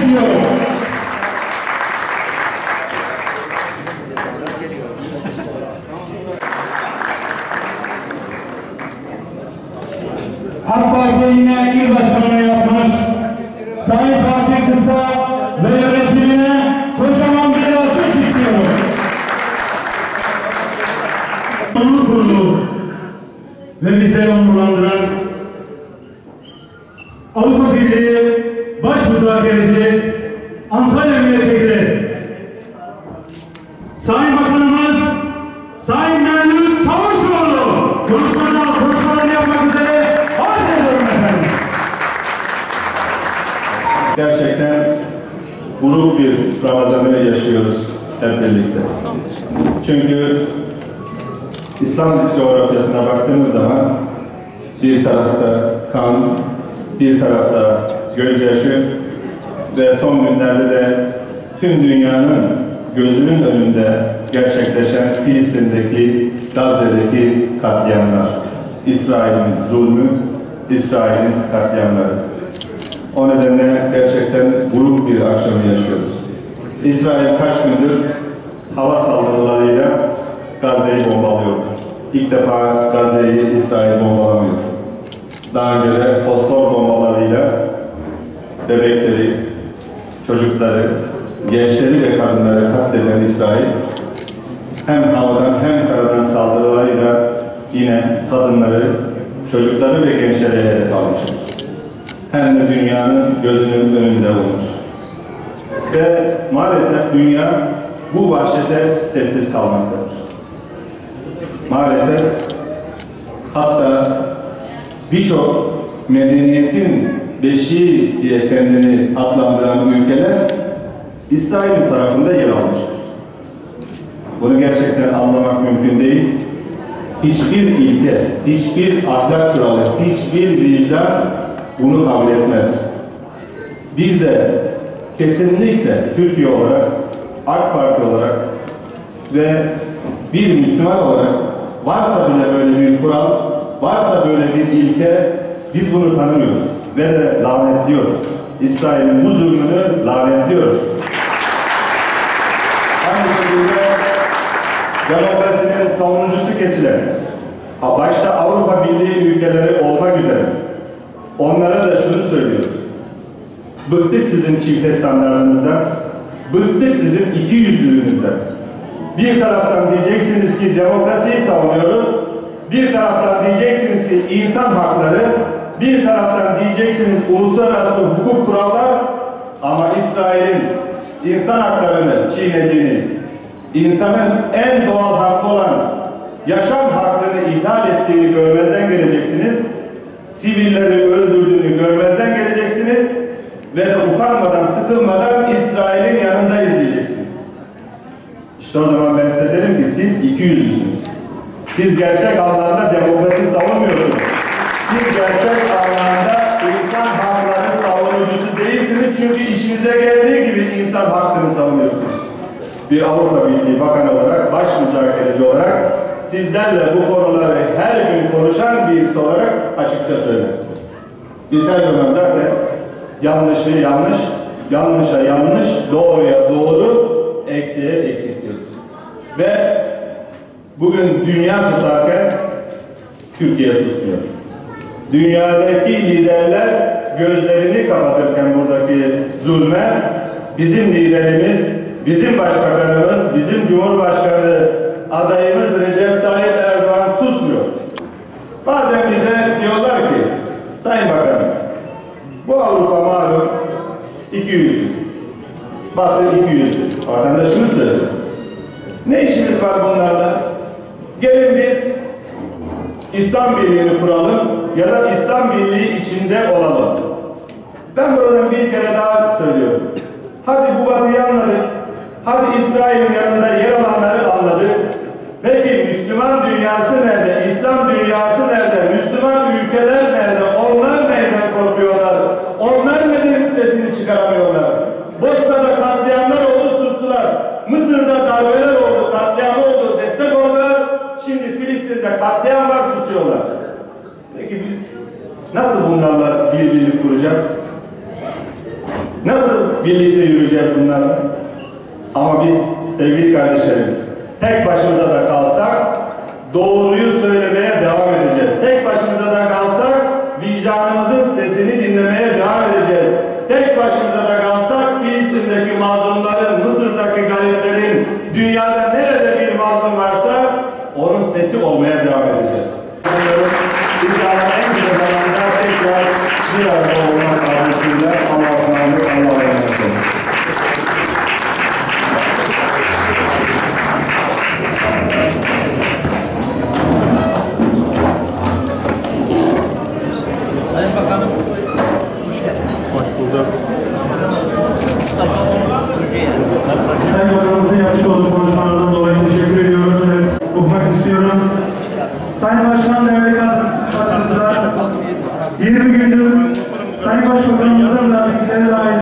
istiyorum. AK Parti'ye yine il başkanlığı yapmış Sayın Fatih Kısa ve yönetimine kocaman bir alkış istiyorum. Onur kurulu ve bize onurlandıran Avrupa Birliği baş müzakereci Antalya Milletvekili Sayın Bakanımız Sayın Mevlüt Çavuşoğlu konuşmalarını yapmak üzere arz ediyorum efendim. Gerçekten buruk bir Ramazan'ı yaşıyoruz hep birlikte. Çünkü İslam coğrafyasına baktığımız zaman bir tarafta kan, bir tarafta gözyaşı ve son günlerde de tüm dünyanın gözünün önünde gerçekleşen Filistin'deki, Gazze'deki katliamlar, İsrail'in zulmü, İsrail'in katliamları. O nedenle gerçekten buruk bir akşamı yaşıyoruz. İsrail kaç gündür hava saldırılarıyla Gazze'yi bombalıyor. İlk defa Gazze'yi İsrail bombalamıyor. Daha önce de fosfor bombalarıyla bebekleri, çocukları, gençleri ve kadınları katleden İsrail hem havadan hem karadan saldırılarıyla yine kadınları, çocukları ve gençleri hedef almıştır. Hem de dünyanın gözünün önünde olmuş. Ve maalesef dünya bu vahşete sessiz kalmaktadır. Maalesef hatta birçok medeniyetin beşiği diye kendini adlandıran ülkeler İsrail'in tarafında yer almıştır. Bunu gerçekten anlamak mümkün değil. Hiçbir ilke, hiçbir ahlak kuralı, hiçbir vicdan bunu kabul etmez. Biz de kesinlikle Türkiye olarak, AK Parti olarak ve bir Müslüman olarak varsa bile böyle bir kural, varsa böyle bir ilke, biz bunu tanımıyoruz ve de lanetliyoruz. İsrail'in bu zulmünü lanetliyoruz. Aynı şekilde demokrasinin savunucusu kesilen, başta Avrupa Birliği ülkeleri olmak üzere, onlara da şunu söylüyoruz. Bıktık sizin çifte standartınızdan, bıktık sizin ikiyüzlülüğünüzden. Bir taraftan diyeceksiniz ki demokrasiyi savunuyoruz, bir taraftan diyeceksiniz ki insan hakları, bir taraftan diyeceksiniz uluslararası hukuk kurallar, ama İsrail'in insan haklarını çiğnediğini, insanın en doğal hakkı olan yaşam hakkını ihlal ettiğini görmezden geleceksiniz, sivilleri öldürdüğünü görmezden geleceksiniz ve de utanmadan, sıkılmadan İsrail'in yanında izleyeceksiniz. İşte o zaman ben size derim ki siz ikiyüzlüsünüz. Siz gerçek anlamda demokrasi savunmuyorsunuz. Siz gerçek anlamda insan hakları savunucusu değilsiniz, çünkü işinize geldiği gibi insan hakkını savunuyorsunuz. Bir Avrupa Birliği Bakanı olarak, baş müzakereci olarak sizlerle bu konuları her gün konuşan birisi olarak açıkça söylerim. Biz her zaman zaten yanlışı yanlış, yanlışa yanlış, doğruya doğru, eksiğe eksik diyoruz. Ve bugün dünya susarken Türkiye susmuyor. Dünyadaki liderler gözlerini kapatırken buradaki zulme, bizim liderimiz, bizim başbakanımız, bizim Cumhurbaşkanı adayımız Recep Tayyip Erdoğan susmuyor. Bazen bize diyorlar ki, Sayın Bakanım, bu Avrupa malum 200'lü. Batı 200'lü. Vatandaşımız söylüyor. Ne işimiz var bunlarla? Gelin biz İslam Birliği'ni kuralım ya da İslam Birliği içinde olalım. Ben buradan bir kere daha söylüyorum. Hadi bu Batı'yı anladık. Hadi İsrail'in yanında yer alanları anladık. Peki Müslüman dünyası nerede? İslam dünyası nerede? Müslüman ülkeler nerede? Onlar nereden korkuyorlar? Onlar neden sesini çıkaramıyorlar? Bosna'da katliamlar oldu, sustular. Mısır'da darbeler oldu, katliam oldu, destek oldular. Şimdi Filistin'de katliam var, susuyorlar. Peki biz nasıl bunlarla bir birlik kuracağız? Nasıl nasıl birlikte yürüyeceğiz bunlarla? Ama biz sevgili kardeşlerim, tek başımıza da kalsak doğruyu söylemeye devam edeceğiz. Tek başımıza da kalsak vicdanımızın sesini dinlemeye devam edeceğiz. Tek başımıza da kalsak Filistin'deki mazlumların, Mısır'daki gariplerin, dünyada nerede bir mazlum varsa onun sesi olmaya devam edeceğiz. İnşallah en kısa zamanda tekrar bir arada olmak arzusundan Allah'a emanet olun. Sayın Bakanım, hoş geldiniz. Hoş bulduk. Sayın Bakanımızın yapmış olduğu konuşmalardan dolayı teşekkür ediyoruz. Evet, okumak istiyorum. Sayın Başkan, değerli katılımcılar, 20 gündür Sayın Başbakanımızın da bilgileri dahil